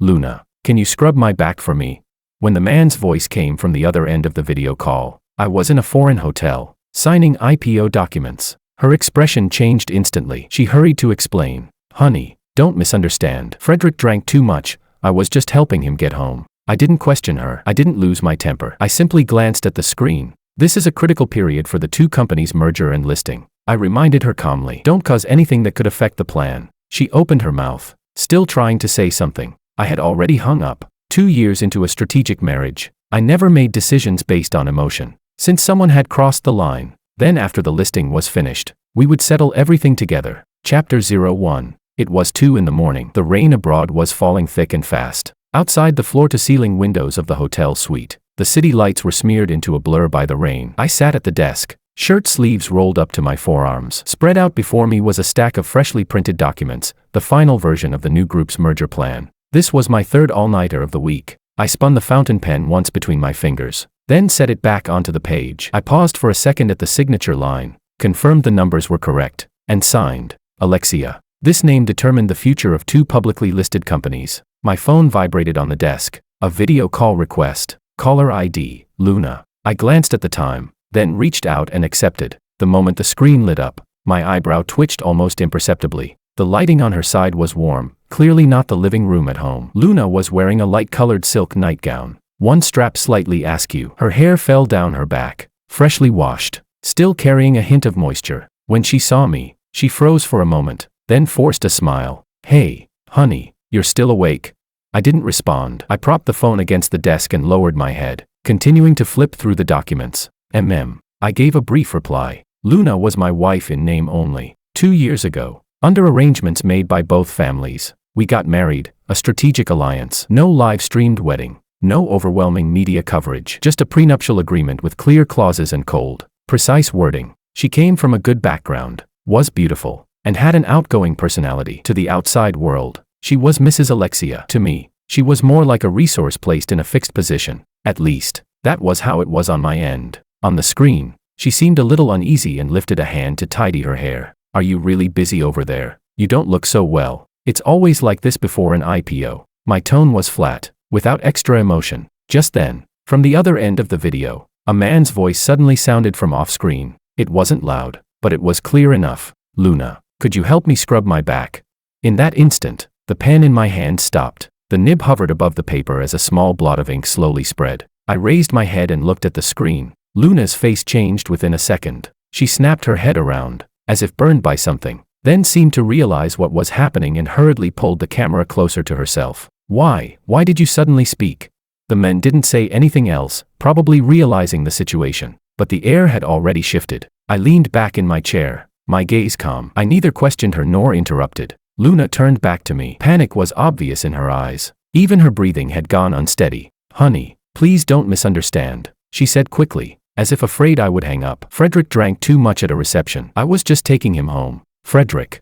Luna, can you scrub my back for me? When the man's voice came from the other end of the video call, I was in a foreign hotel, signing IPO documents. Her expression changed instantly. She hurried to explain. Honey, don't misunderstand. Frederick drank too much. I was just helping him get home. I didn't question her. I didn't lose my temper. I simply glanced at the screen. This is a critical period for the two companies' merger and listing. I reminded her calmly. Don't cause anything that could affect the plan. She opened her mouth, still trying to say something. I had already hung up. 2 years into a strategic marriage, I never made decisions based on emotion. Since someone had crossed the line, then after the listing was finished, we would settle everything together. Chapter 01. It was 2 in the morning. The rain abroad was falling thick and fast. Outside the floor-to-ceiling windows of the hotel suite, the city lights were smeared into a blur by the rain. I sat at the desk, shirt sleeves rolled up to my forearms. Spread out before me was a stack of freshly printed documents, the final version of the new group's merger plan. This was my third all-nighter of the week. I spun the fountain pen once between my fingers, then set it back onto the page. I paused for a second at the signature line, confirmed the numbers were correct, and signed, Alexia. This name determined the future of 2 publicly listed companies. My phone vibrated on the desk. A video call request. Caller ID, Luna. I glanced at the time, then reached out and accepted. The moment the screen lit up, my eyebrow twitched almost imperceptibly. The lighting on her side was warm, clearly not the living room at home. Luna was wearing a light-colored silk nightgown, one strap slightly askew. Her hair fell down her back, freshly washed, still carrying a hint of moisture. When she saw me, she froze for a moment, then forced a smile. Hey, honey, you're still awake? I didn't respond. I propped the phone against the desk and lowered my head, continuing to flip through the documents. I gave a brief reply. Luna was my wife in name only. 2 years ago, under arrangements made by both families, we got married, a strategic alliance. No live-streamed wedding, no overwhelming media coverage, just a prenuptial agreement with clear clauses and cold, precise wording. She came from a good background, was beautiful, and had an outgoing personality. To the outside world, she was Mrs. Alexia. To me, she was more like a resource placed in a fixed position. At least, that was how it was on my end. On the screen, she seemed a little uneasy and lifted a hand to tidy her hair. Are you really busy over there? You don't look so well. It's always like this before an IPO. My tone was flat, without extra emotion. Just then, from the other end of the video, a man's voice suddenly sounded from off-screen. It wasn't loud, but it was clear enough. Luna, could you help me scrub my back? In that instant, the pen in my hand stopped. The nib hovered above the paper as a small blot of ink slowly spread. I raised my head and looked at the screen. Luna's face changed within a second. She snapped her head around, as if burned by something, then seemed to realize what was happening and hurriedly pulled the camera closer to herself. Why did you suddenly speak? The men didn't say anything else, probably realizing the situation, but the air had already shifted. I leaned back in my chair, my gaze calm. I neither questioned her nor interrupted. Luna turned back to me. Panic was obvious in her eyes. Even her breathing had gone unsteady. Honey, please don't misunderstand, she said quickly, as if afraid I would hang up. Frederick drank too much at a reception. I was just taking him home. Frederick.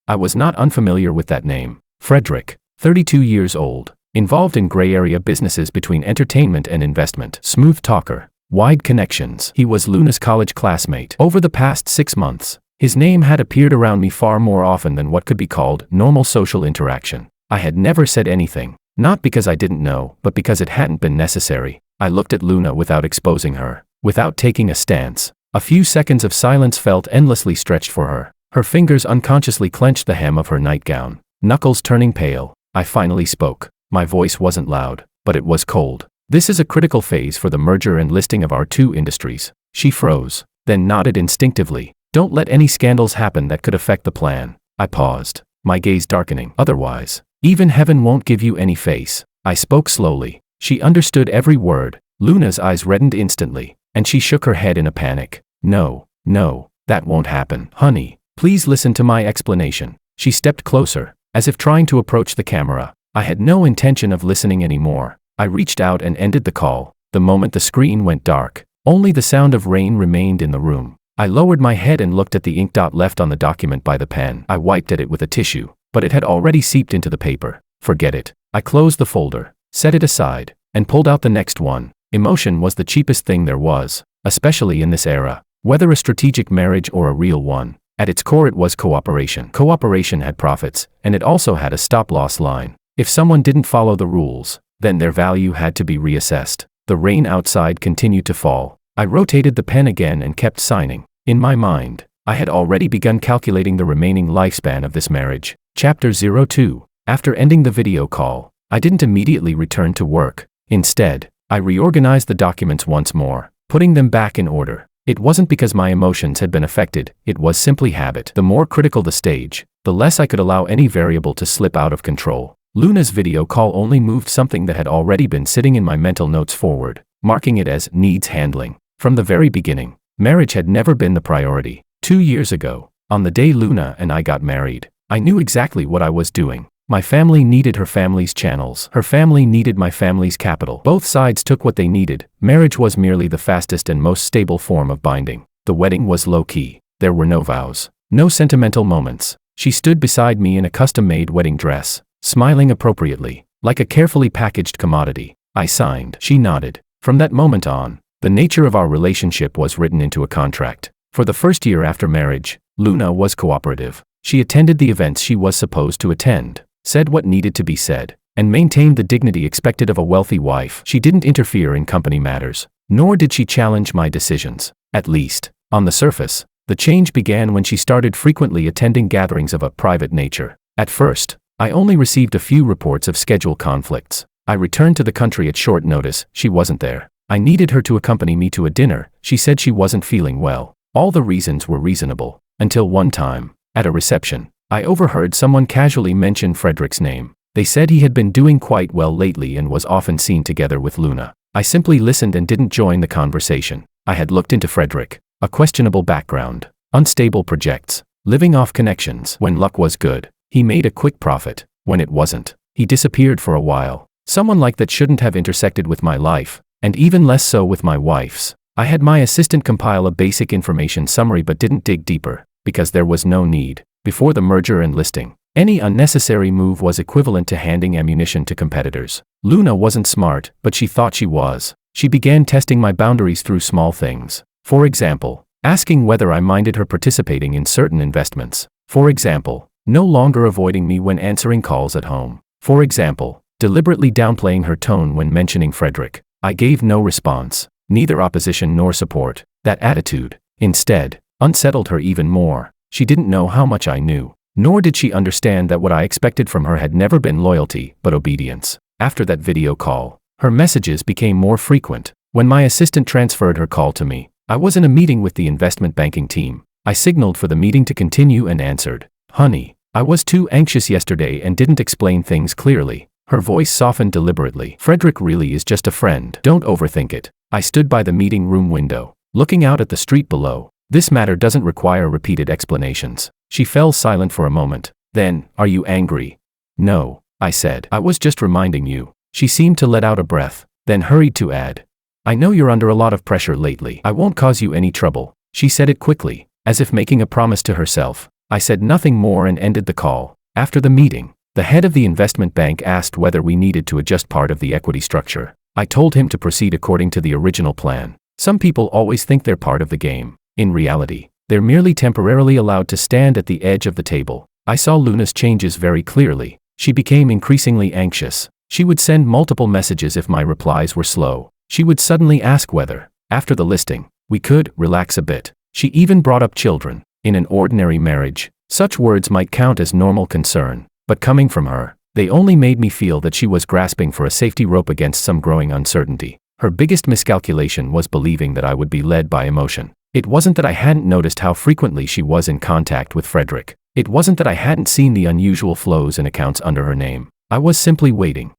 I was not unfamiliar with that name. Frederick, 32 years old, involved in gray area businesses between entertainment and investment. Smooth talker, wide connections. He was Luna's college classmate. Over the past 6 months, his name had appeared around me far more often than what could be called normal social interaction. I had never said anything, not because I didn't know, but because it hadn't been necessary. I looked at Luna without exposing her, without taking a stance. A few seconds of silence felt endlessly stretched for her. Her fingers unconsciously clenched the hem of her nightgown, knuckles turning pale. I finally spoke. My voice wasn't loud, but it was cold. This is a critical phase for the merger and listing of our 2 industries. She froze, then nodded instinctively. Don't let any scandals happen that could affect the plan. I paused, my gaze darkening. Otherwise, even heaven won't give you any face. I spoke slowly. She understood every word. Luna's eyes reddened instantly, and she shook her head in a panic. No, that won't happen. Honey, please listen to my explanation. She stepped closer, as if trying to approach the camera. I had no intention of listening anymore. I reached out and ended the call. The moment the screen went dark, only the sound of rain remained in the room. I lowered my head and looked at the ink dot left on the document by the pen. I wiped at it with a tissue, but it had already seeped into the paper. Forget it. I closed the folder, set it aside, and pulled out the next one. Emotion was the cheapest thing there was, especially in this era. Whether a strategic marriage or a real one, at its core it was cooperation. Cooperation had profits, and it also had a stop-loss line. If someone didn't follow the rules, then their value had to be reassessed. The rain outside continued to fall. I rotated the pen again and kept signing. In my mind, I had already begun calculating the remaining lifespan of this marriage. Chapter 02. After ending the video call, I didn't immediately return to work. Instead, I reorganized the documents once more, putting them back in order. It wasn't because my emotions had been affected, it was simply habit. The more critical the stage, the less I could allow any variable to slip out of control. Luna's video call only moved something that had already been sitting in my mental notes forward, marking it as needs handling. From the very beginning, marriage had never been the priority. 2 years ago, on the day Luna and I got married, I knew exactly what I was doing. My family needed her family's channels. Her family needed my family's capital. Both sides took what they needed. Marriage was merely the fastest and most stable form of binding. The wedding was low-key. There were no vows, no sentimental moments. She stood beside me in a custom-made wedding dress, smiling appropriately, like a carefully packaged commodity. I signed. She nodded. From that moment on, the nature of our relationship was written into a contract. For the first year after marriage, Luna was cooperative. She attended the events she was supposed to attend, said what needed to be said, and maintained the dignity expected of a wealthy wife. She didn't interfere in company matters, nor did she challenge my decisions. At least, on the surface, the change began when she started frequently attending gatherings of a private nature. At first, I only received a few reports of schedule conflicts. I returned to the country at short notice. She wasn't there. I needed her to accompany me to a dinner. She said she wasn't feeling well. All the reasons were reasonable, until one time, at a reception, I overheard someone casually mention Frederick's name. They said he had been doing quite well lately and was often seen together with Luna. I simply listened and didn't join the conversation. I had looked into Frederick. A questionable background, unstable projects, living off connections. When luck was good, he made a quick profit. When it wasn't, he disappeared for a while. Someone like that shouldn't have intersected with my life, and even less so with my wife's. I had my assistant compile a basic information summary but didn't dig deeper, because there was no need. Before the merger and listing, any unnecessary move was equivalent to handing ammunition to competitors. Luna wasn't smart, but she thought she was. She began testing my boundaries through small things. For example, asking whether I minded her participating in certain investments. For example, no longer avoiding me when answering calls at home. For example, deliberately downplaying her tone when mentioning Frederick. I gave no response, neither opposition nor support. That attitude, instead, unsettled her even more. She didn't know how much I knew, nor did she understand that what I expected from her had never been loyalty, but obedience. After that video call, her messages became more frequent. When my assistant transferred her call to me, I was in a meeting with the investment banking team. I signaled for the meeting to continue and answered, "Honey, I was too anxious yesterday and didn't explain things clearly." Her voice softened deliberately. "Frederick really is just a friend. Don't overthink it." I stood by the meeting room window, looking out at the street below. "This matter doesn't require repeated explanations." She fell silent for a moment. Then, "Are you angry?" "No," I said. "I was just reminding you." She seemed to let out a breath, then hurried to add, "I know you're under a lot of pressure lately. I won't cause you any trouble." She said it quickly, as if making a promise to herself. I said nothing more and ended the call. After the meeting, the head of the investment bank asked whether we needed to adjust part of the equity structure. I told him to proceed according to the original plan. Some people always think they're part of the game. In reality, they're merely temporarily allowed to stand at the edge of the table. I saw Luna's changes very clearly. She became increasingly anxious. She would send multiple messages if my replies were slow. She would suddenly ask whether, after the listing, we could relax a bit. She even brought up children. In an ordinary marriage, such words might count as normal concern, but coming from her, they only made me feel that she was grasping for a safety rope against some growing uncertainty. Her biggest miscalculation was believing that I would be led by emotion. It wasn't that I hadn't noticed how frequently she was in contact with Frederick. It wasn't that I hadn't seen the unusual flows in accounts under her name. I was simply waiting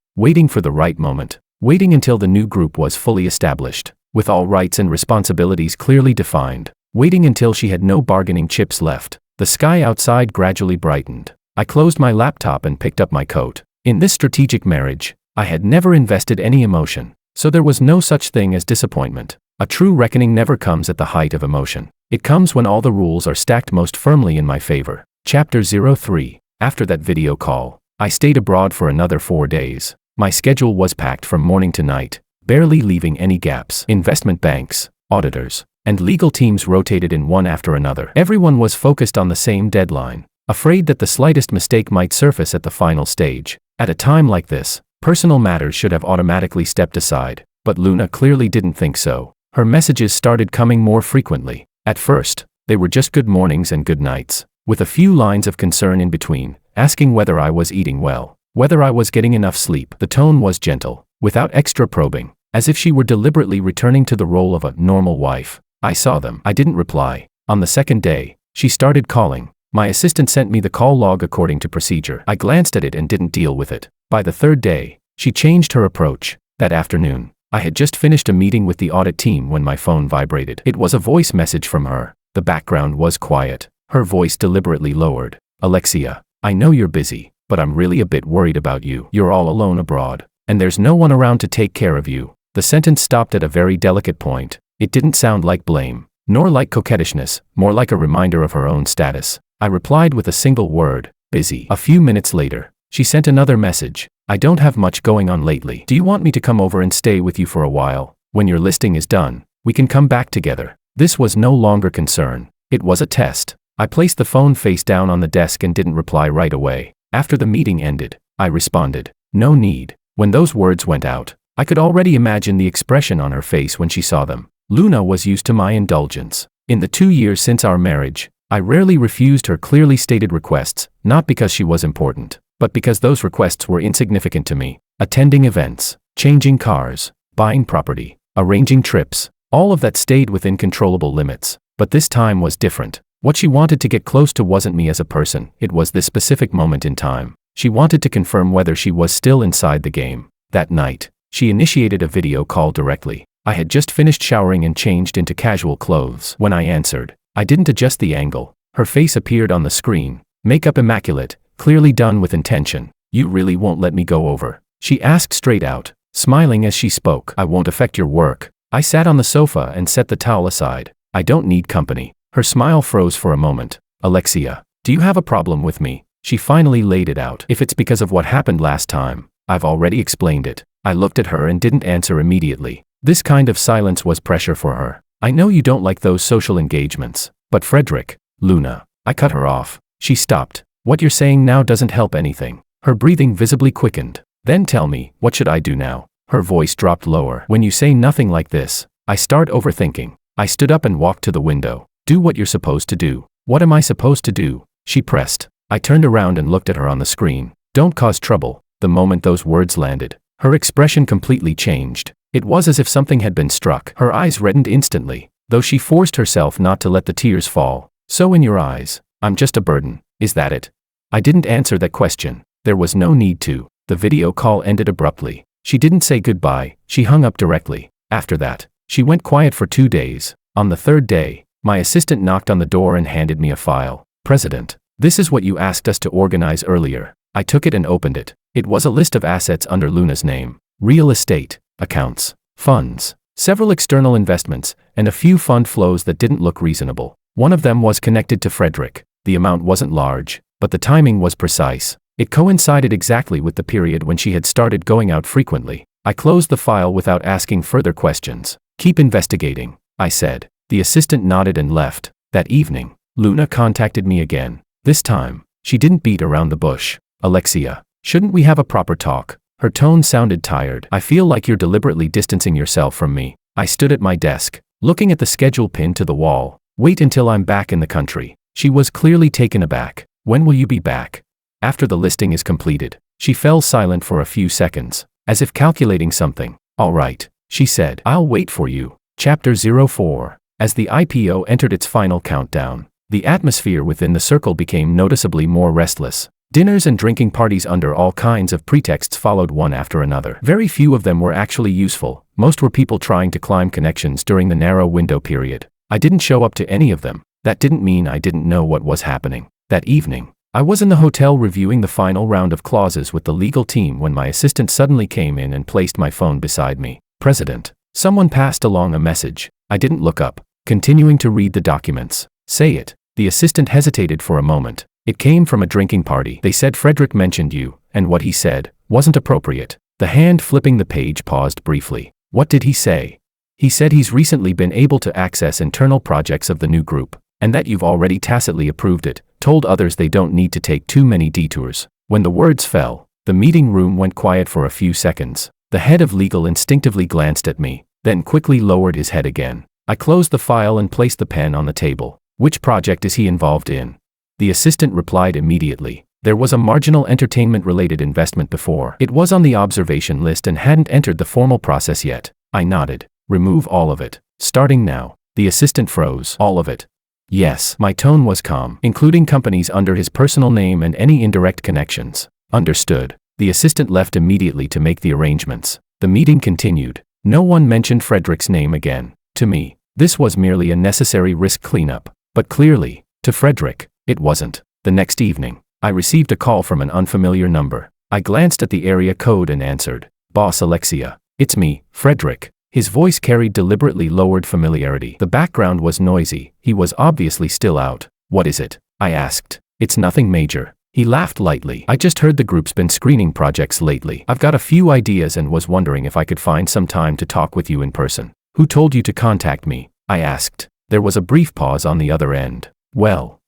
for the right moment, waiting until the new group was fully established, with all rights and responsibilities clearly defined, waiting until she had no bargaining chips left. The sky outside gradually brightened. I closed my laptop and picked up my coat. In this strategic marriage, I had never invested any emotion, so there was no such thing as disappointment. A true reckoning never comes at the height of emotion. It comes when all the rules are stacked most firmly in my favor. Chapter 03. After that video call, I stayed abroad for another 4 days. My schedule was packed from morning to night, barely leaving any gaps. Investment banks, auditors, and legal teams rotated in one after another. Everyone was focused on the same deadline, afraid that the slightest mistake might surface at the final stage. At a time like this, personal matters should have automatically stepped aside, but Luna clearly didn't think so. Her messages started coming more frequently. At first, they were just good mornings and good nights, with a few lines of concern in between, asking whether I was eating well, whether I was getting enough sleep. The tone was gentle, without extra probing, as if she were deliberately returning to the role of a normal wife. I saw them. I didn't reply. On the second day, she started calling. My assistant sent me the call log according to procedure. I glanced at it and didn't deal with it. By the third day, she changed her approach. That afternoon, I had just finished a meeting with the audit team when my phone vibrated. It was a voice message from her. The background was quiet. Her voice deliberately lowered. Alexia, I know you're busy, but I'm really a bit worried about you. You're all alone abroad, and there's no one around to take care of you. The sentence stopped at a very delicate point. It didn't sound like blame, nor like coquettishness, more like a reminder of her own status. I replied with a single word, busy. A few minutes later, she sent another message. I don't have much going on lately. Do you want me to come over and stay with you for a while? When your listing is done, we can come back together. This was no longer concern. It was a test. I placed the phone face down on the desk and didn't reply right away. After the meeting ended, I responded, no need. When those words went out, I could already imagine the expression on her face when she saw them. Luna was used to my indulgence. In the 2 years since our marriage, I rarely refused her clearly stated requests, not because she was important, but because those requests were insignificant to me. Attending events, changing cars, buying property, arranging trips, all of that stayed within controllable limits. But this time was different. What she wanted to get close to wasn't me as a person, it was this specific moment in time. She wanted to confirm whether she was still inside the game. That night, she initiated a video call directly. I had just finished showering and changed into casual clothes. When I answered, I didn't adjust the angle. Her face appeared on the screen, makeup immaculate, clearly done with intention. You really won't let me go over? She asked straight out, smiling as she spoke. I won't affect your work. I sat on the sofa and set the towel aside. I don't need company. Her smile froze for a moment. Alexia, do you have a problem with me? She finally laid it out. If it's because of what happened last time, I've already explained it. I looked at her and didn't answer immediately. This kind of silence was pressure for her. I know you don't like those social engagements, but Frederick, Luna. I cut her off. She stopped. What you're saying now doesn't help anything. Her breathing visibly quickened. Then tell me, what should I do now? Her voice dropped lower. When you say nothing like this, I start overthinking. I stood up and walked to the window. Do what you're supposed to do. What am I supposed to do? She pressed. I turned around and looked at her on the screen. Don't cause trouble. The moment those words landed, her expression completely changed. It was as if something had been struck. Her eyes reddened instantly, though she forced herself not to let the tears fall. So in your eyes, I'm just a burden, is that it? I didn't answer that question. There was no need to. The video call ended abruptly. She didn't say goodbye, she hung up directly. After that, she went quiet for 2 days. On the third day, my assistant knocked on the door and handed me a file. President, this is what you asked us to organize earlier. I took it and opened it. It was a list of assets under Luna's name. Real estate, accounts, funds, several external investments, and a few fund flows that didn't look reasonable. One of them was connected to Frederick. The amount wasn't large, but the timing was precise. It coincided exactly with the period when she had started going out frequently. I closed the file without asking further questions. Keep investigating, I said. The assistant nodded and left. That evening, Luna contacted me again. This time, she didn't beat around the bush. Alexia, shouldn't we have a proper talk? Her tone sounded tired. I feel like you're deliberately distancing yourself from me. I stood at my desk, looking at the schedule pinned to the wall. Wait until I'm back in the country. She was clearly taken aback. When will you be back? After the listing is completed. She fell silent for a few seconds, as if calculating something. All right, she said. I'll wait for you. Chapter 04. As the IPO entered its final countdown, the atmosphere within the circle became noticeably more restless. Dinners and drinking parties under all kinds of pretexts followed one after another. Very few of them were actually useful. Most were people trying to climb connections during the narrow window period. I didn't show up to any of them. That didn't mean I didn't know what was happening. That evening, I was in the hotel reviewing the final round of clauses with the legal team when my assistant suddenly came in and placed my phone beside me. President, someone passed along a message. I didn't look up, continuing to read the documents. Say it. The assistant hesitated for a moment. It came from a drinking party. They said Frederick mentioned you, and what he said wasn't appropriate. The hand flipping the page paused briefly. What did he say? He said he's recently been able to access internal projects of the new group, and that you've already tacitly approved it, told others they don't need to take too many detours. When the words fell, The meeting room went quiet for a few seconds. The head of legal instinctively glanced at me, then quickly lowered his head again. I closed the file and placed the pen on the table. Which project is he involved in? The assistant replied immediately. There was a marginal entertainment-related investment before. It was on the observation list and hadn't entered the formal process yet. I nodded. Remove all of it. Starting now. The assistant froze. All of it. Yes. My tone was calm, including companies under his personal name and any indirect connections. Understood. The assistant left immediately to make the arrangements. The meeting continued. No one mentioned Frederick's name again. To me, this was merely a necessary risk cleanup. But clearly, to Frederick, it wasn't. The next evening, I received a call from an unfamiliar number. I glanced at the area code and answered. Boss Alexia. It's me, Frederick. His voice carried deliberately lowered familiarity. The background was noisy. He was obviously still out. What is it? I asked. It's nothing major. He laughed lightly. I just heard the group's been screening projects lately. I've got a few ideas and was wondering if I could find some time to talk with you in person. Who told you to contact me? I asked. There was a brief pause on the other end. Well,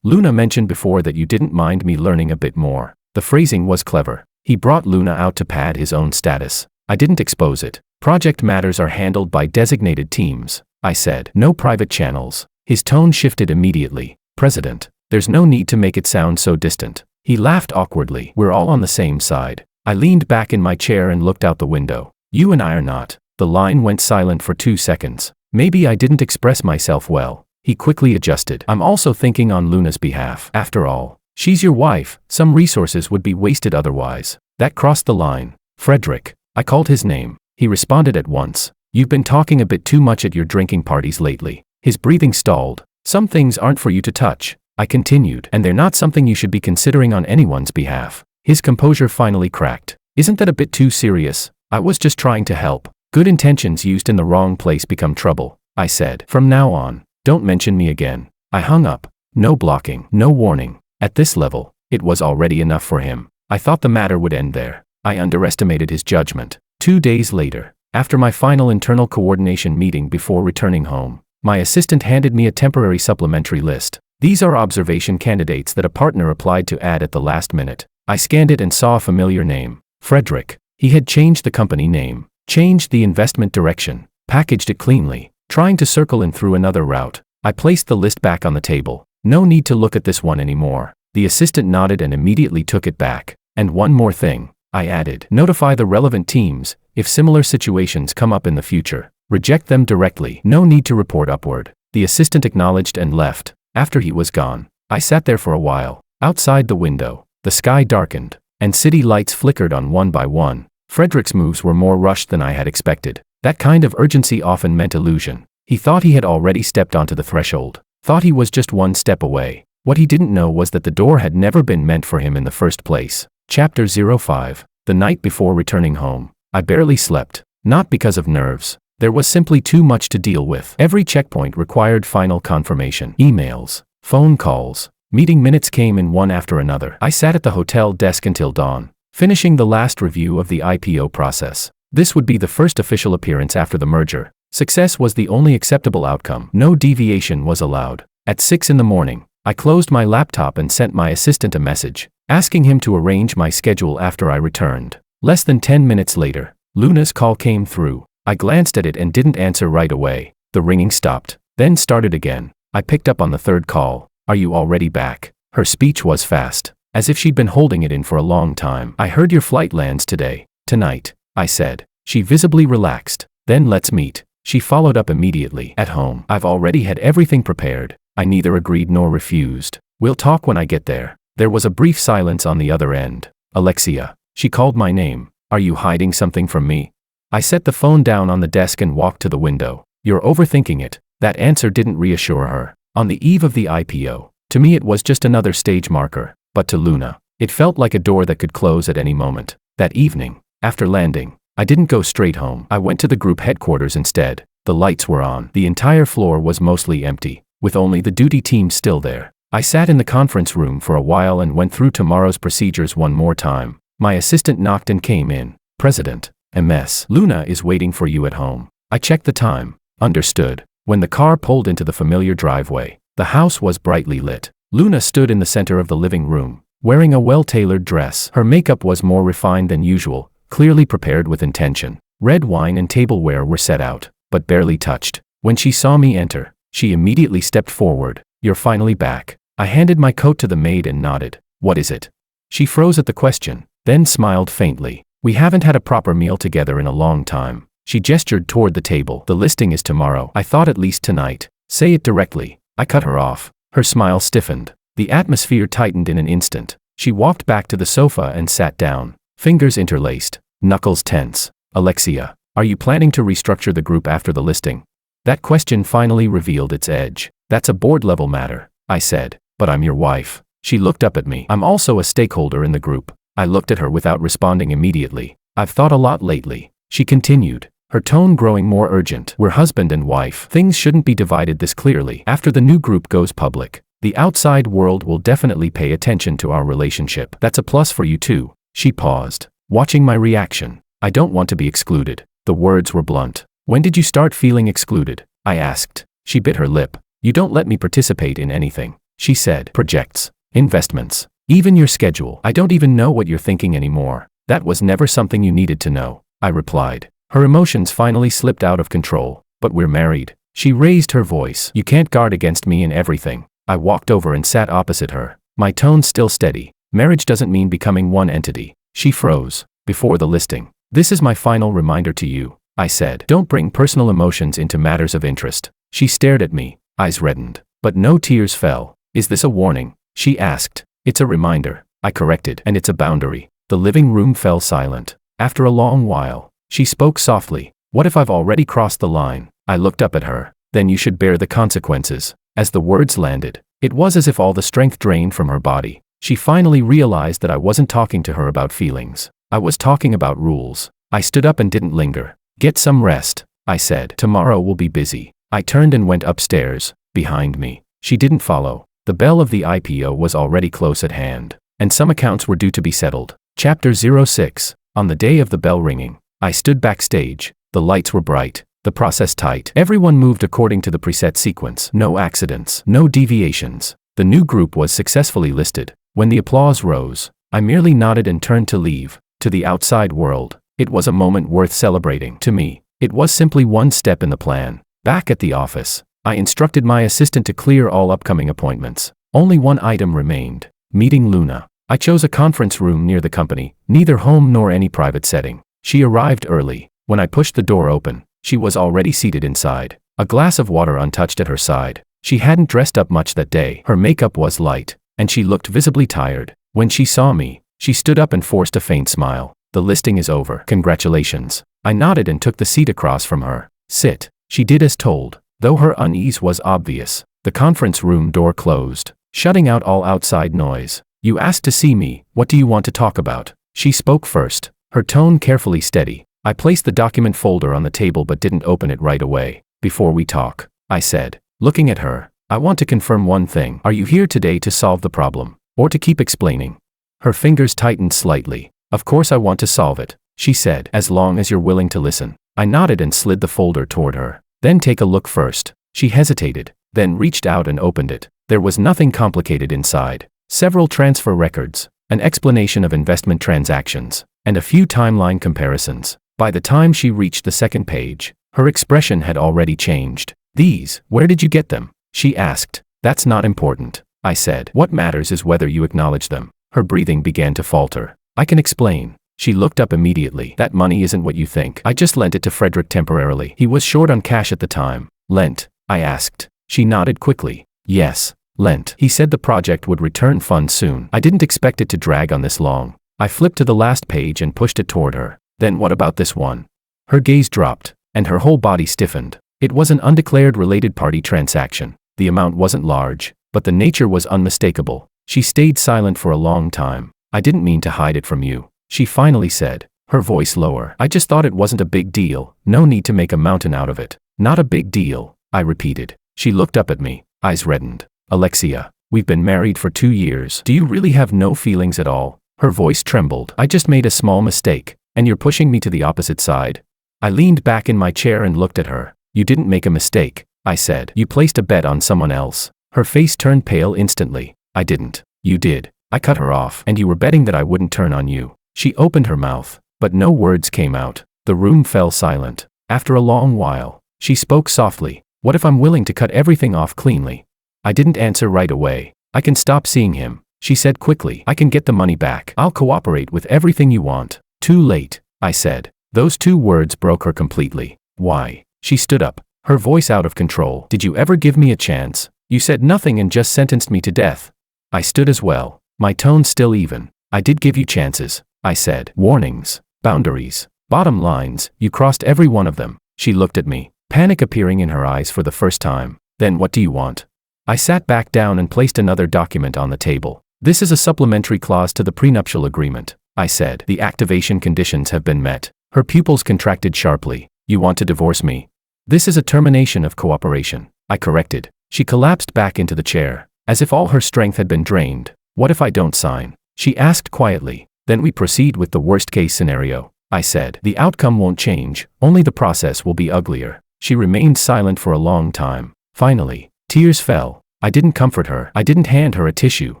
Luna mentioned before that you didn't mind me learning a bit more. The phrasing was clever. He brought Luna out to pad his own status. I didn't expose it. Project matters are handled by designated teams, I said. No private channels. His tone shifted immediately. President, there's no need to make it sound so distant. He laughed awkwardly. We're all on the same side. I leaned back in my chair and looked out the window. You and I are not. The line went silent for 2 seconds. Maybe I didn't express myself well. He quickly adjusted. I'm also thinking on Luna's behalf. After all, she's your wife. Some resources would be wasted otherwise. That crossed the line. Frederick. I called his name. He responded at once. You've been talking a bit too much at your drinking parties lately. His breathing stalled. Some things aren't for you to touch, I continued, and they're not something you should be considering on anyone's behalf. His composure finally cracked. Isn't that a bit too serious? I was just trying to help. Good intentions used in the wrong place become trouble, I said. From now on, don't mention me again. I hung up. No blocking, no warning. At this level, it was already enough for him. I thought the matter would end there. I underestimated his judgment. 2 days later, after my final internal coordination meeting before returning home, my assistant handed me a temporary supplementary list. These are observation candidates that a partner applied to add at the last minute. I scanned it and saw a familiar name. Frederick. He had changed the company name, changed the investment direction, packaged it cleanly, trying to circle in through another route. I placed the list back on the table. No need to look at this one anymore. The assistant nodded and immediately took it back. And one more thing, I added. Notify the relevant teams. If similar situations come up in the future, reject them directly. No need to report upward. The assistant acknowledged and left. After he was gone, I sat there for a while. Outside the window, the sky darkened, and city lights flickered on one by one. Frederick's moves were more rushed than I had expected. That kind of urgency often meant illusion. He thought he had already stepped onto the threshold, thought he was just one step away. What he didn't know was that the door had never been meant for him in the first place. Chapter 05. The night before returning home, I barely slept. Not because of nerves. There was simply too much to deal with. Every checkpoint required final confirmation. Emails, phone calls, meeting minutes came in one after another. I sat at the hotel desk until dawn, finishing the last review of the IPO process. This would be the first official appearance after the merger. Success was the only acceptable outcome. No deviation was allowed. At 6 in the morning, I closed my laptop and sent my assistant a message, asking him to arrange my schedule after I returned. Less than 10 minutes later, Luna's call came through. I glanced at it and didn't answer right away. The ringing stopped, then started again. I picked up on the third call. Are you already back? Her speech was fast, as if she'd been holding it in for a long time. I heard your flight lands today. Tonight, I said. She visibly relaxed. Then let's meet. She followed up immediately. At home. I've already had everything prepared. I neither agreed nor refused. We'll talk when I get there. There was a brief silence on the other end. Alexia. She called my name. Are you hiding something from me? I set the phone down on the desk and walked to the window. You're overthinking it. That answer didn't reassure her. On the eve of the IPO, to me it was just another stage marker, but to Luna, it felt like a door that could close at any moment. That evening, after landing, I didn't go straight home. I went to the group headquarters instead. The lights were on. The entire floor was mostly empty, with only the duty team still there. I sat in the conference room for a while and went through tomorrow's procedures one more time. My assistant knocked and came in. President. MS. Luna is waiting for you at home. I checked the time. Understood. When the car pulled into the familiar driveway, the house was brightly lit. Luna stood in the center of the living room, wearing a well-tailored dress. Her makeup was more refined than usual, clearly prepared with intention. Red wine and tableware were set out, but barely touched. When she saw me enter, she immediately stepped forward. "You're finally back." I handed my coat to the maid and nodded. "What is it?" She froze at the question, then smiled faintly. "We haven't had a proper meal together in a long time." She gestured toward the table. "The listing is tomorrow." I thought at least tonight. "Say it directly." I cut her off. Her smile stiffened. The atmosphere tightened in an instant. She walked back to the sofa and sat down, fingers interlaced, knuckles tense. "Alexia, are you planning to restructure the group after the listing?" That question finally revealed its edge. "That's a board-level matter," I said. "But I'm your wife." She looked up at me. "I'm also a stakeholder in the group." I looked at her without responding immediately. "I've thought a lot lately," she continued, her tone growing more urgent. "We're husband and wife. Things shouldn't be divided this clearly. After the new group goes public, the outside world will definitely pay attention to our relationship. That's a plus for you too." She paused, watching my reaction. "I don't want to be excluded." The words were blunt. "When did you start feeling excluded?" I asked. She bit her lip. "You don't let me participate in anything," she said. "Projects, investments, even your schedule. I don't even know what you're thinking anymore." "That was never something you needed to know," I replied. Her emotions finally slipped out of control. "But we're married." She raised her voice. "You can't guard against me in everything." I walked over and sat opposite her, my tone still steady. "Marriage doesn't mean becoming one entity." She froze. "Before the listing, this is my final reminder to you," I said. "Don't bring personal emotions into matters of interest." She stared at me, eyes reddened, but no tears fell. "Is this a warning?" she asked. "It's a reminder," I corrected, "and it's a boundary." The living room fell silent. After a long while, she spoke softly. "What if I've already crossed the line?" I looked up at her. "Then you should bear the consequences." As the words landed, it was as if all the strength drained from her body. She finally realized that I wasn't talking to her about feelings. I was talking about rules. I stood up and didn't linger. "Get some rest," I said. "Tomorrow will be busy." I turned and went upstairs. Behind me, she didn't follow. The bell of the IPO was already close at hand, and some accounts were due to be settled. Chapter 06. On the day of the bell ringing, I stood backstage. The lights were bright, the process tight. Everyone moved according to the preset sequence. No accidents, no deviations. The new group was successfully listed. When the applause rose, I merely nodded and turned to leave. To the outside world, it was a moment worth celebrating. To me, it was simply one step in the plan. Back at the office, I instructed my assistant to clear all upcoming appointments. Only one item remained: meeting Luna. I chose a conference room near the company, neither home nor any private setting. She arrived early. When I pushed the door open, she was already seated inside, a glass of water untouched at her side. She hadn't dressed up much that day. Her makeup was light, and she looked visibly tired. When she saw me, she stood up and forced a faint smile. "The listing is over. Congratulations." I nodded and took the seat across from her. "Sit." She did as told, though her unease was obvious. The conference room door closed, shutting out all outside noise. "You asked to see me. What do you want to talk about?" She spoke first, her tone carefully steady. I placed the document folder on the table but didn't open it right away. "Before we talk," I said, looking at her, "I want to confirm one thing. Are you here today to solve the problem, or to keep explaining?" Her fingers tightened slightly. "Of course I want to solve it," she said, "as long as you're willing to listen." I nodded and slid the folder toward her. "Then take a look first." She hesitated, then reached out and opened it. There was nothing complicated inside. Several transfer records, an explanation of investment transactions, and a few timeline comparisons. By the time she reached the second page, her expression had already changed. "These, where did you get them?" she asked. "That's not important," I said. "What matters is whether you acknowledge them." Her breathing began to falter. "I can explain." She looked up immediately. "That money isn't what you think. I just lent it to Frederick temporarily. He was short on cash at the time." "Lent?" I asked. She nodded quickly. "Yes, lent. He said the project would return funds soon. I didn't expect it to drag on this long." I flipped to the last page and pushed it toward her. "Then what about this one?" Her gaze dropped, and her whole body stiffened. It was an undeclared related party transaction. The amount wasn't large, but the nature was unmistakable. She stayed silent for a long time. "I didn't mean to hide it from you," she finally said, her voice lower. "I just thought it wasn't a big deal. No need to make a mountain out of it." "Not a big deal," I repeated. She looked up at me, eyes reddened. "Alexia, we've been married for 2 years. Do you really have no feelings at all?" Her voice trembled. "I just made a small mistake, and you're pushing me to the opposite side." I leaned back in my chair and looked at her. "You didn't make a mistake," I said. "You placed a bet on someone else." Her face turned pale instantly. "I didn't." "You did." I cut her off. And you were betting that I wouldn't turn on you. She opened her mouth, but no words came out. The room fell silent. After a long while, she spoke softly. What if I'm willing to cut everything off cleanly? I didn't answer right away. I can stop seeing him, she said quickly. I can get the money back. I'll cooperate with everything you want. Too late, I said. Those 2 words broke her completely. Why? She stood up, her voice out of control. Did you ever give me a chance? You said nothing and just sentenced me to death. I stood as well, my tone still even. I did give you chances, I said. Warnings, boundaries, bottom lines, you crossed every one of them. She looked at me, panic appearing in her eyes for the first time. Then what do you want? I sat back down and placed another document on the table. This is a supplementary clause to the prenuptial agreement, I said. The activation conditions have been met. Her pupils contracted sharply. You want to divorce me? This is a termination of cooperation, I corrected. She collapsed back into the chair, as if all her strength had been drained. What if I don't sign? She asked quietly. Then we proceed with the worst-case scenario, I said. The outcome won't change, only the process will be uglier. She remained silent for a long time. Finally, tears fell. I didn't comfort her. I didn't hand her a tissue.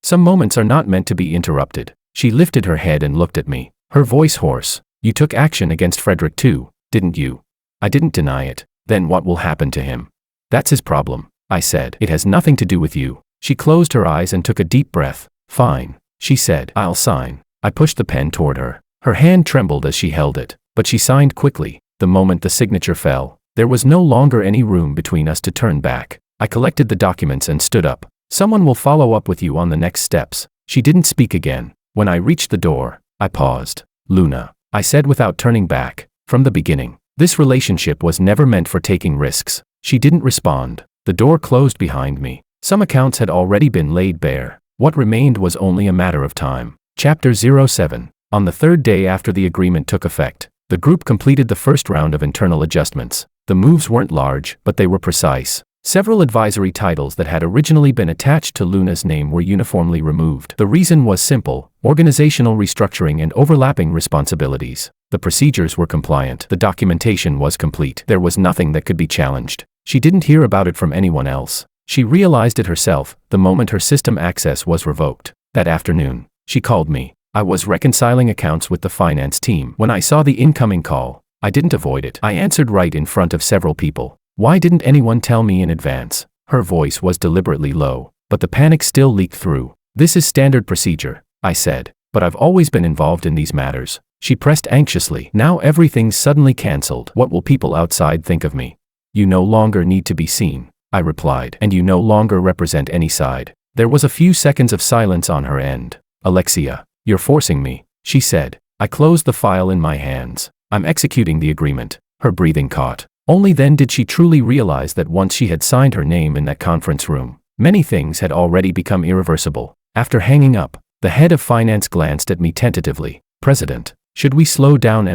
Some moments are not meant to be interrupted. She lifted her head and looked at me, her voice hoarse. You took action against Frederick too, didn't you? I didn't deny it. Then what will happen to him? That's his problem, I said. It has nothing to do with you. She closed her eyes and took a deep breath. Fine, she said. I'll sign. I pushed the pen toward her. Her hand trembled as she held it, but she signed quickly. The moment the signature fell, there was no longer any room between us to turn back. I collected the documents and stood up. Someone will follow up with you on the next steps. She didn't speak again. When I reached the door, I paused. Luna, I said without turning back. From the beginning, this relationship was never meant for taking risks. She didn't respond. The door closed behind me. Some accounts had already been laid bare. What remained was only a matter of time. Chapter 07. On the 3rd day after the agreement took effect, the group completed the first round of internal adjustments. The moves weren't large, but they were precise. Several advisory titles that had originally been attached to Luna's name were uniformly removed. The reason was simple: organizational restructuring and overlapping responsibilities. The procedures were compliant. The documentation was complete. There was nothing that could be challenged. She didn't hear about it from anyone else. She realized it herself the moment her system access was revoked. That afternoon, she called me. I was reconciling accounts with the finance team. When I saw the incoming call, I didn't avoid it. I answered right in front of several people. Why didn't anyone tell me in advance? Her voice was deliberately low, but the panic still leaked through. This is standard procedure, I said, but I've always been involved in these matters. She pressed anxiously. Now everything's suddenly cancelled. What will people outside think of me? You no longer need to be seen, I replied, and you no longer represent any side. There was a few seconds of silence on her end. Alexia, you're forcing me, she said. I closed the file in my hands. I'm executing the agreement. Her breathing caught. Only then did she truly realize that once she had signed her name in that conference room, many things had already become irreversible. After hanging up, the head of finance glanced at me tentatively. President, should we slow down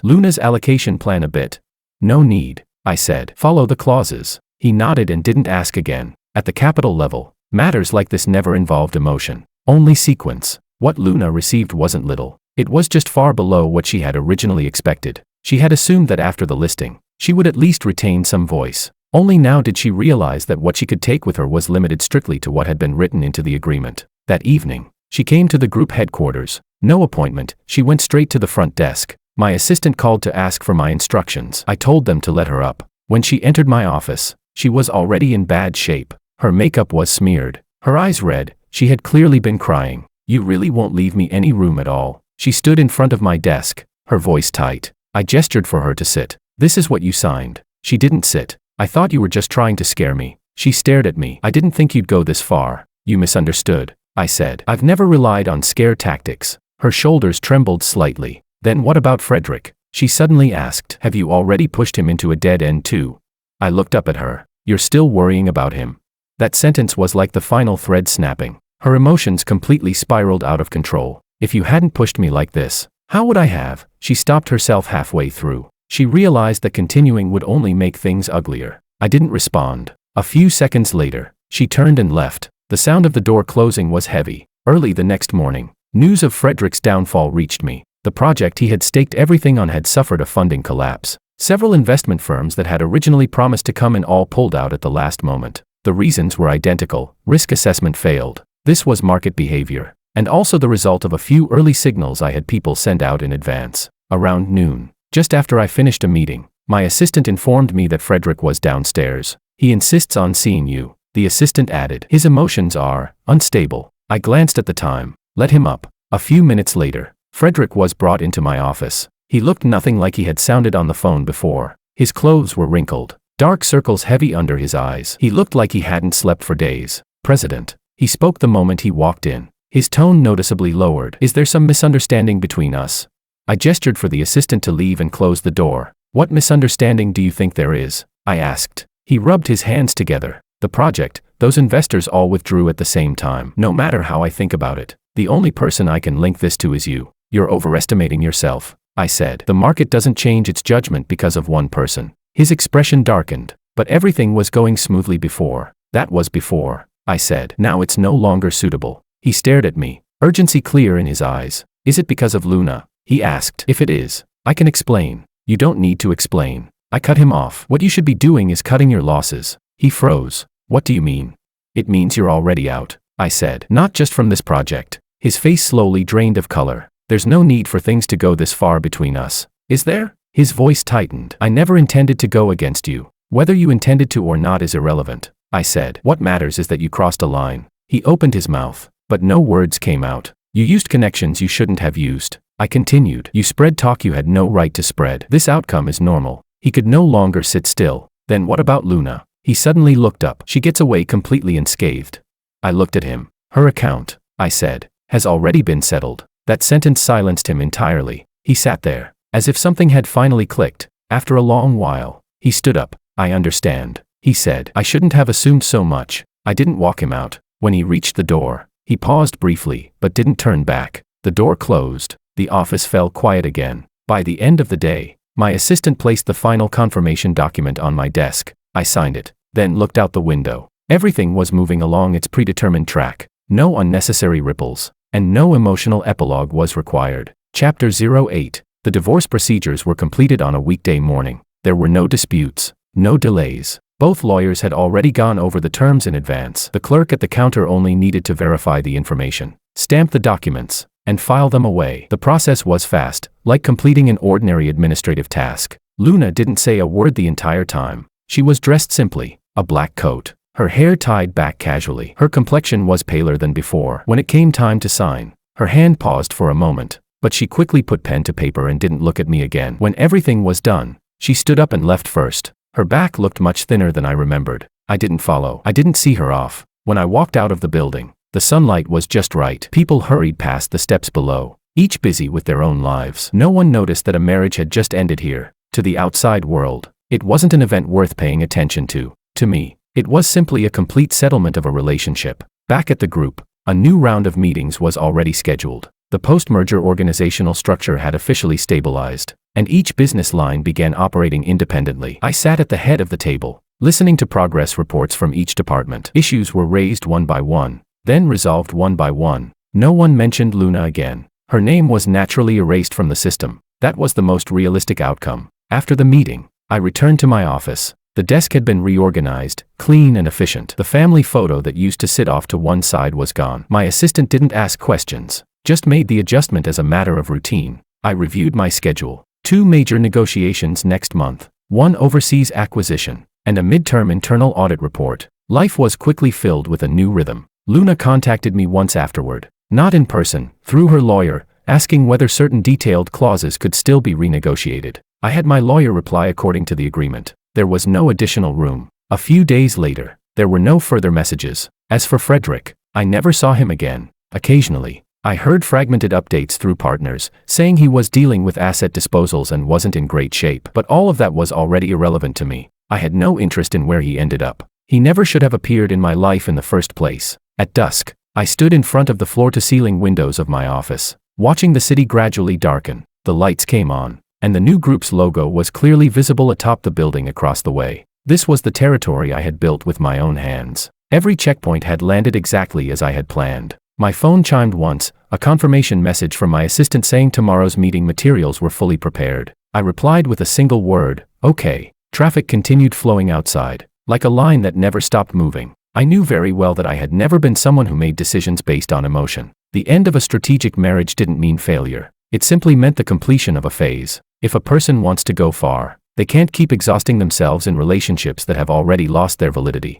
Luna's allocation plan a bit? No need, I said. Follow the clauses. He nodded and didn't ask again. At the capital level, matters like this never involved emotion, only sequence. What Luna received wasn't little. It was just far below what she had originally expected. She had assumed that after the listing, she would at least retain some voice. Only now did she realize that what she could take with her was limited strictly to what had been written into the agreement. That evening, she came to the group headquarters. No appointment, she went straight to the front desk. My assistant called to ask for my instructions. I told them to let her up. When she entered my office, she was already in bad shape. Her makeup was smeared, her eyes red. She had clearly been crying. You really won't leave me any room at all. She stood in front of my desk, her voice tight. I gestured for her to sit. This is what you signed. She didn't sit. I thought you were just trying to scare me. She stared at me. I didn't think you'd go this far. You misunderstood, I said. I've never relied on scare tactics. Her shoulders trembled slightly. Then what about Frederick? She suddenly asked. Have you already pushed him into a dead end too? I looked up at her. You're still worrying about him? That sentence was like the final thread snapping. Her emotions completely spiraled out of control. If you hadn't pushed me like this, how would I have? She stopped herself halfway through. She realized that continuing would only make things uglier. I didn't respond. A few seconds later, she turned and left. The sound of the door closing was heavy. Early the next morning, news of Frederick's downfall reached me. The project he had staked everything on had suffered a funding collapse. Several investment firms that had originally promised to come in all pulled out at the last moment. The reasons were identical. Risk assessment failed. This was market behavior. and also the result of a few early signals I had people send out in advance. Around noon, just after I finished a meeting, my assistant informed me that Frederick was downstairs. He insists on seeing you, the assistant added. His emotions are unstable. I glanced at the time. Let him up. A few minutes later, Frederick was brought into my office. He looked nothing like he had sounded on the phone before. His clothes were wrinkled, dark circles heavy under his eyes. He looked like he hadn't slept for days. President. He spoke the moment he walked in. His tone noticeably lowered. Is there some misunderstanding between us? I gestured for the assistant to leave and close the door. What misunderstanding do you think there is? I asked. He rubbed his hands together. The project, those investors all withdrew at the same time. No matter how I think about it, the only person I can link this to is you. You're overestimating yourself, I said. The market doesn't change its judgment because of one person. His expression darkened. But everything was going smoothly before. That was before, I said. Now it's no longer suitable. He stared at me, urgency clear in his eyes. Is it because of Luna? He asked. If it is, I can explain. You don't need to explain. I cut him off. What you should be doing is cutting your losses. He froze. What do you mean? It means you're already out, I said. Not just from this project. His face slowly drained of color. There's no need for things to go this far between us, is there? His voice tightened. I never intended to go against you. Whether you intended to or not is irrelevant, I said. What matters is that you crossed a line. He opened his mouth, but no words came out. You used connections you shouldn't have used. I continued. You spread talk you had no right to spread. This outcome is normal. He could no longer sit still. Then what about Luna? He suddenly looked up. She gets away completely unscathed. I looked at him. Her account, I said, has already been settled. That sentence silenced him entirely. He sat there, as if something had finally clicked. After a long while, he stood up. I understand, he said. I shouldn't have assumed so much. I didn't walk him out. When he reached the door, he paused briefly, but didn't turn back. The door closed. The office fell quiet again. By the end of the day, my assistant placed the final confirmation document on my desk. I signed it, then looked out the window. Everything was moving along its predetermined track. No unnecessary ripples, and no emotional epilogue was required. Chapter 08. The divorce procedures were completed on a weekday morning. There were no disputes, no delays. Both lawyers had already gone over the terms in advance. The clerk at the counter only needed to verify the information, stamp the documents, and file them away. The process was fast, like completing an ordinary administrative task. Luna didn't say a word the entire time. She was dressed simply, a black coat, her hair tied back casually. Her complexion was paler than before. When it came time to sign, her hand paused for a moment, but she quickly put pen to paper and didn't look at me again. When everything was done, she stood up and left first. Her back looked much thinner than I remembered. I didn't follow. I didn't see her off. When I walked out of the building, the sunlight was just right. People hurried past the steps below, each busy with their own lives. No one noticed that a marriage had just ended here. To the outside world, it wasn't an event worth paying attention to. To me, it was simply a complete settlement of a relationship. Back at the group, a new round of meetings was already scheduled. The post-merger organizational structure had officially stabilized, and each business line began operating independently. I sat at the head of the table, listening to progress reports from each department. Issues were raised one by one, then resolved one by one. No one mentioned Luna again. Her name was naturally erased from the system. That was the most realistic outcome. After the meeting, I returned to my office. The desk had been reorganized, clean and efficient. The family photo that used to sit off to one side was gone. My assistant didn't ask questions, just made the adjustment as a matter of routine. I reviewed my schedule. 2 major negotiations next month, 1 overseas acquisition, and a midterm internal audit report. Life was quickly filled with a new rhythm. Luna contacted me once afterward, not in person, through her lawyer, asking whether certain detailed clauses could still be renegotiated. I had my lawyer reply according to the agreement. There was no additional room. A few days later, there were no further messages. As for Frederick, I never saw him again. Occasionally, I heard fragmented updates through partners, saying he was dealing with asset disposals and wasn't in great shape. But all of that was already irrelevant to me. I had no interest in where he ended up. He never should have appeared in my life in the first place. At dusk, I stood in front of the floor-to-ceiling windows of my office, watching the city gradually darken. The lights came on, and the new group's logo was clearly visible atop the building across the way. This was the territory I had built with my own hands. Every checkpoint had landed exactly as I had planned. My phone chimed once, a confirmation message from my assistant saying tomorrow's meeting materials were fully prepared. I replied with a single word, okay. Traffic continued flowing outside, like a line that never stopped moving. I knew very well that I had never been someone who made decisions based on emotion. The end of a strategic marriage didn't mean failure. It simply meant the completion of a phase. If a person wants to go far, they can't keep exhausting themselves in relationships that have already lost their validity.